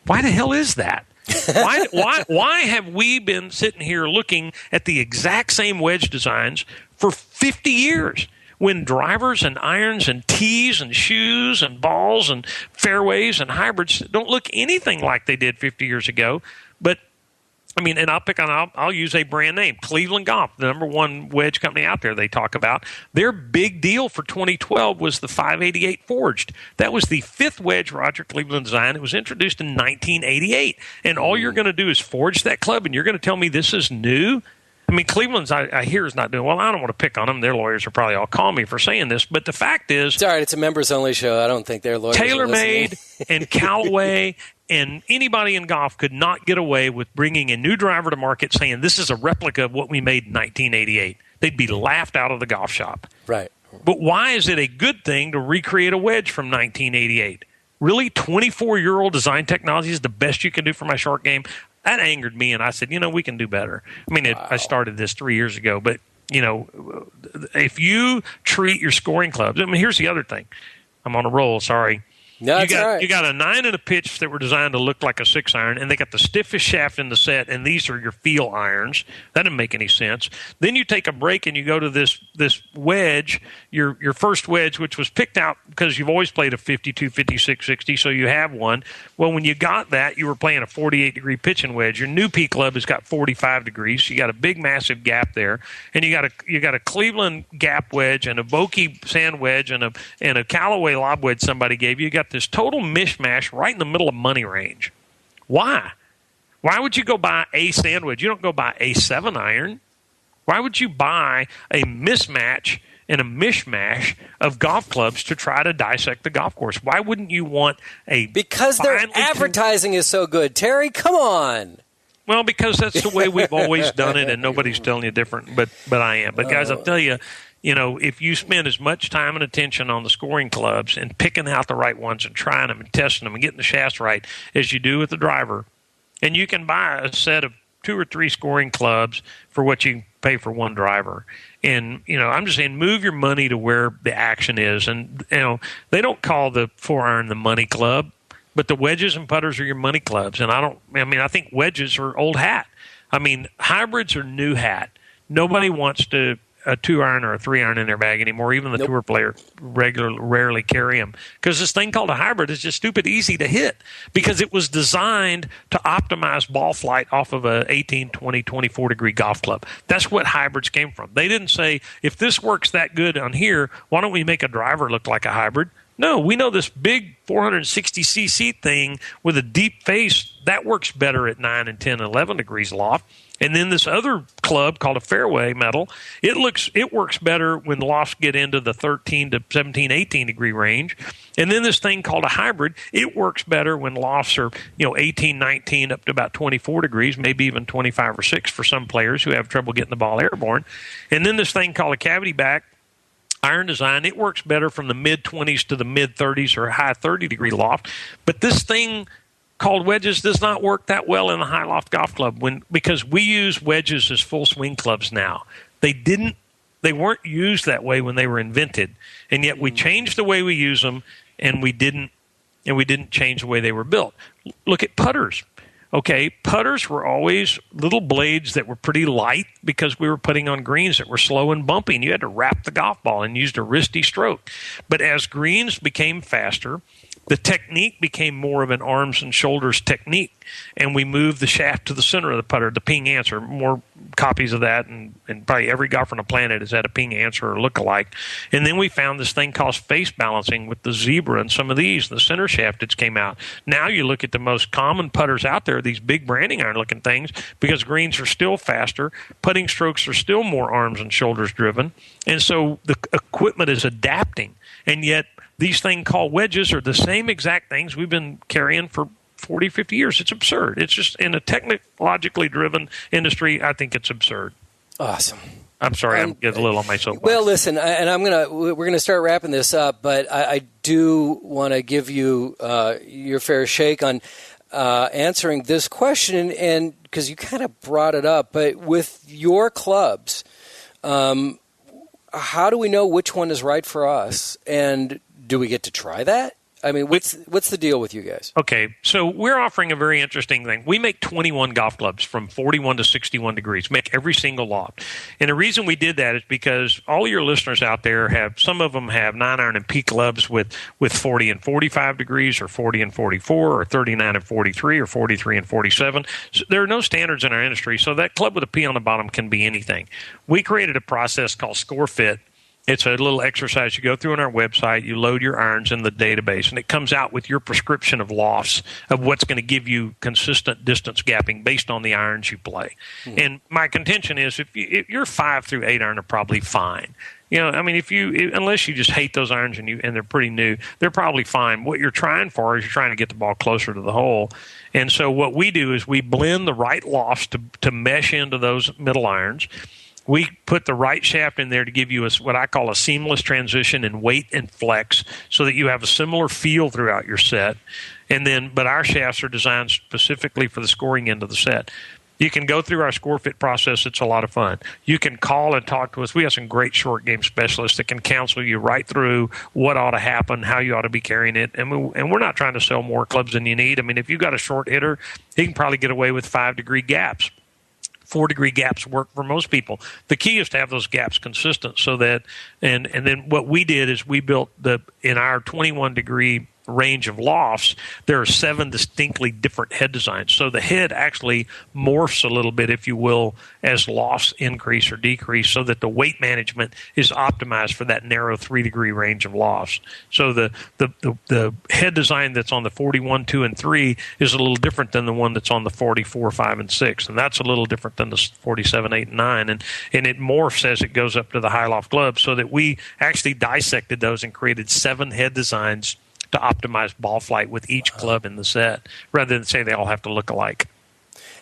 why the hell is that? Why have we been sitting here looking at the exact same wedge designs for 50 years? When drivers and irons and tees and shoes and balls and fairways and hybrids don't look anything like they did 50 years ago. But, and I'll use a brand name, Cleveland Golf, the number one wedge company out there they talk about. Their big deal for 2012 was the 588 Forged. That was the fifth wedge Roger Cleveland designed. It was introduced in 1988. And all you're going to do is forge that club, and you're going to tell me this is new? Cleveland's, I hear, is not doing well. I don't want to pick on them. Their lawyers will probably all call me for saying this. But the fact is... It's all right. It's a members-only show. I don't think their lawyers TaylorMade and Callaway and anybody in golf could not get away with bringing a new driver to market saying this is a replica of what we made in 1988. They'd be laughed out of the golf shop. Right. But why is it a good thing to recreate a wedge from 1988? Really? 24-year-old design technology is the best you can do for my short game? That angered me, and I said, we can do better. I started this 3 years ago, but, if you treat your scoring clubs, here's the other thing. I'm on a roll, sorry. No, that's all right. You got a 9 and a pitch that were designed to look like a 6 iron, and they got the stiffest shaft in the set, and these are your feel irons. That didn't make any sense. Then you take a break and you go to this wedge, your first wedge, which was picked out because you've always played a 52, 56, 60, so you have one. Well, when you got that, you were playing a 48-degree pitching wedge. Your new P club has got 45 degrees. You got a big, massive gap there, and you got a Cleveland gap wedge and a Vokey sand wedge and a Callaway lob wedge somebody gave you. You got this total mishmash right in the middle of money range. Why? Why would you go buy a sand wedge? You don't go buy a 7 iron. Why would you buy a mismatch and a mishmash of golf clubs to try to dissect the golf course. Why wouldn't you want a... Because their advertising is so good. Terry, come on. Well, because that's the way we've always done it, and nobody's telling you different, but I am. But, guys, I'll tell you, if you spend as much time and attention on the scoring clubs and picking out the right ones and trying them and testing them and getting the shafts right as you do with the driver, and you can buy a set of 2 or 3 scoring clubs for what you pay for one driver. And, I'm just saying, move your money to where the action is. And, they don't call the 4-iron the money club, but the wedges and putters are your money clubs. And I think wedges are old hat. Hybrids are new hat. Nobody wants a 2-iron or a 3-iron in their bag anymore. Even the tour player rarely carry them, because this thing called a hybrid is just stupid easy to hit, because it was designed to optimize ball flight off of a 18, 20, 24 degree golf club. That's what hybrids came from. They didn't say, if this works that good on here, why don't we make a driver look like a hybrid? No, we know this big 460cc thing with a deep face, that works better at 9 and 10 and 11 degrees loft. And then this other club called a fairway metal, it works better when lofts get into the 13 to 17, 18 degree range. And then this thing called a hybrid, it works better when lofts are 18, 19 up to about 24 degrees, maybe even 25 or 6 for some players who have trouble getting the ball airborne. And then this thing called a cavity back iron design, it works better from the mid-20s to the mid-30s or high 30-degree loft. But this thing called wedges does not work that well in the high loft golf club because we use wedges as full swing clubs now. They weren't used that way when they were invented, and yet we changed the way we use them, and we didn't change the way they were built. Look at putters. Okay, putters were always little blades that were pretty light because we were putting on greens that were slow and bumpy, and you had to wrap the golf ball and used a wristy stroke. But as greens became faster, the technique became more of an arms and shoulders technique, and we moved the shaft to the center of the putter, the ping answer. More copies of that, and probably every golfer on the planet has had a ping answer or look-alike. And then we found this thing called face balancing with the zebra and some of these, the center shaft that came out. Now you look at the most common putters out there, these big branding iron-looking things, because greens are still faster, putting strokes are still more arms and shoulders driven, and so the equipment is adapting. And yet these things called wedges are the same exact things we've been carrying for 40, 50 years. It's absurd. It's just, in a technologically driven industry, I think it's absurd. Awesome. I'm sorry, I'm getting a little on my soapbox. Well, listen, and we're gonna start wrapping this up, but I do want to give you your fair shake on answering this question, and because you kind of brought it up, but with your clubs, how do we know which one is right for us, and do we get to try that? I mean, what's the deal with you guys? Okay, so we're offering a very interesting thing. We make 21 golf clubs from 41 to 61 degrees, make every single loft. And the reason we did that is because all your listeners out there some of them have 9-iron and P clubs with 40 and 45 degrees, or 40 and 44, or 39 and 43, or 43 and 47. So there are no standards in our industry, so that club with a P on the bottom can be anything. We created a process called ScoreFit. It's a little exercise you go through on our website. You load your irons in the database, and it comes out with your prescription of lofts of what's going to give you consistent distance gapping based on the irons you play. Mm-hmm. And my contention is if you're 5 through 8 iron are probably fine. Unless you just hate those irons and they're pretty new, they're probably fine. What you're trying for is you're trying to get the ball closer to the hole. And so what we do is we blend the right lofts to mesh into those middle irons. We put the right shaft in there to give you what I call a seamless transition in weight and flex, so that you have a similar feel throughout your set. But our shafts are designed specifically for the scoring end of the set. You can go through our ScoreFit process. It's a lot of fun. You can call and talk to us. We have some great short game specialists that can counsel you right through what ought to happen, how you ought to be carrying it. And we're not trying to sell more clubs than you need. I mean, if you've got a short hitter, he can probably get away with 5-degree gaps. 4-degree gaps work for most people. The key is to have those gaps consistent, so that, and then what we did is we built in our 21-degree range of lofts, there are 7 distinctly different head designs. So the head actually morphs a little bit, if you will, as lofts increase or decrease, so that the weight management is optimized for that narrow 3-degree range of lofts. So the head design that's on the 41, 2, and 3 is a little different than the one that's on the 44, 5, and 6, and that's a little different than the 47, 8, and 9, and it morphs as it goes up to the high loft club, so that we actually dissected those and created 7 head designs to optimize ball flight with each club in the set, rather than say they all have to look alike.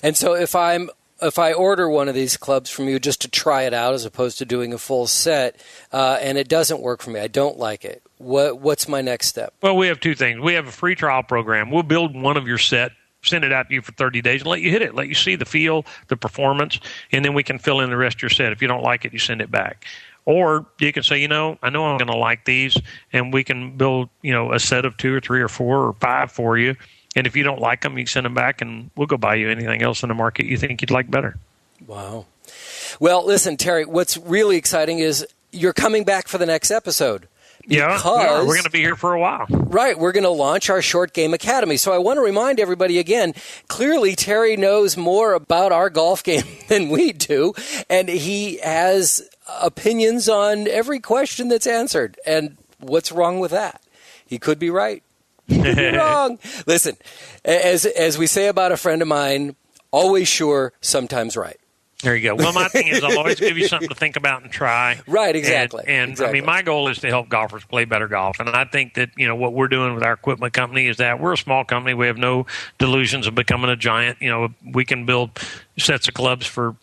And so if I order one of these clubs from you just to try it out as opposed to doing a full set, and it doesn't work for me, I don't like it, what's my next step? Well, we have 2 things. We have a free trial program. We'll build one of your set, send it out to you for 30 days, and let you hit it, let you see the feel, the performance, and then we can fill in the rest of your set. If you don't like it, you send it back. Or you can say, I know I'm going to like these, and we can build, a set of 2 or 3 or 4 or 5 for you. And if you don't like them, you send them back, and we'll go buy you anything else in the market you think you'd like better. Wow. Well, listen, Terry, what's really exciting is you're coming back for the next episode. Yeah, we're going to be here for a while. Right. We're going to launch our Short Game Academy. So I want to remind everybody again, clearly Terry knows more about our golf game than we do, and he has opinions on every question that's answered. And what's wrong with that? He could be right. He could be wrong. Listen, as we say about a friend of mine, always sure, sometimes right. There you go. Well, my thing is I'll always give you something to think about and try. Right, exactly. And exactly. I mean, my goal is to help golfers play better golf. And I think that, what we're doing with our equipment company is that we're a small company. We have no delusions of becoming a giant. We can build sets of clubs for,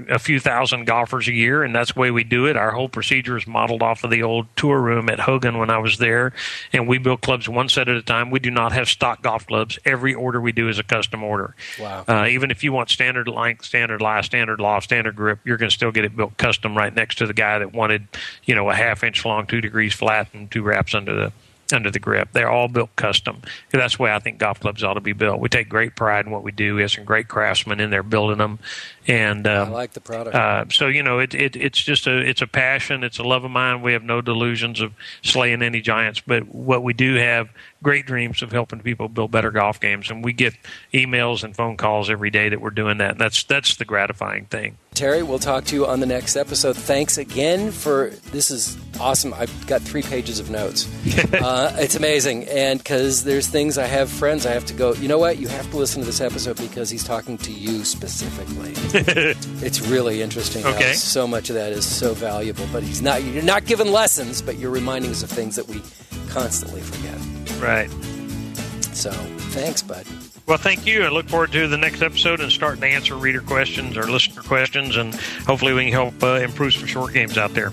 a few thousand golfers a year, and that's the way we do it. Our whole procedure is modeled off of the old tour room at Hogan when I was there, and we build clubs one set at a time. We do not have stock golf clubs. Every order we do is a custom order. Wow. Even if you want standard length, standard lie, standard loft, standard grip, you're going to still get it built custom right next to the guy that wanted, a half-inch long, 2 degrees flat, and 2 wraps under the grip. They're all built custom. That's the way I think golf clubs ought to be built. We take great pride in what we do. We have some great craftsmen in there building them. And I like the product. So it's just it's a passion. It's a love of mine. We have no delusions of slaying any giants, but what we do have great dreams of helping people build better golf games, and we get emails and phone calls every day that we're doing that. And that's the gratifying thing. Terry, we'll talk to you on the next episode. Thanks again this is awesome. I've got 3 pages of notes. It's amazing. And because there's things friends I have to go, you know what? You have to listen to this episode because he's talking to you specifically. It's really interesting. Okay. So much of that is so valuable, but you're not giving lessons, but you're reminding us of things that we constantly forget. Right. So thanks, bud. Well, thank you. I look forward to the next episode and starting to answer reader questions or listener questions, and hopefully we can help improve some short games out there.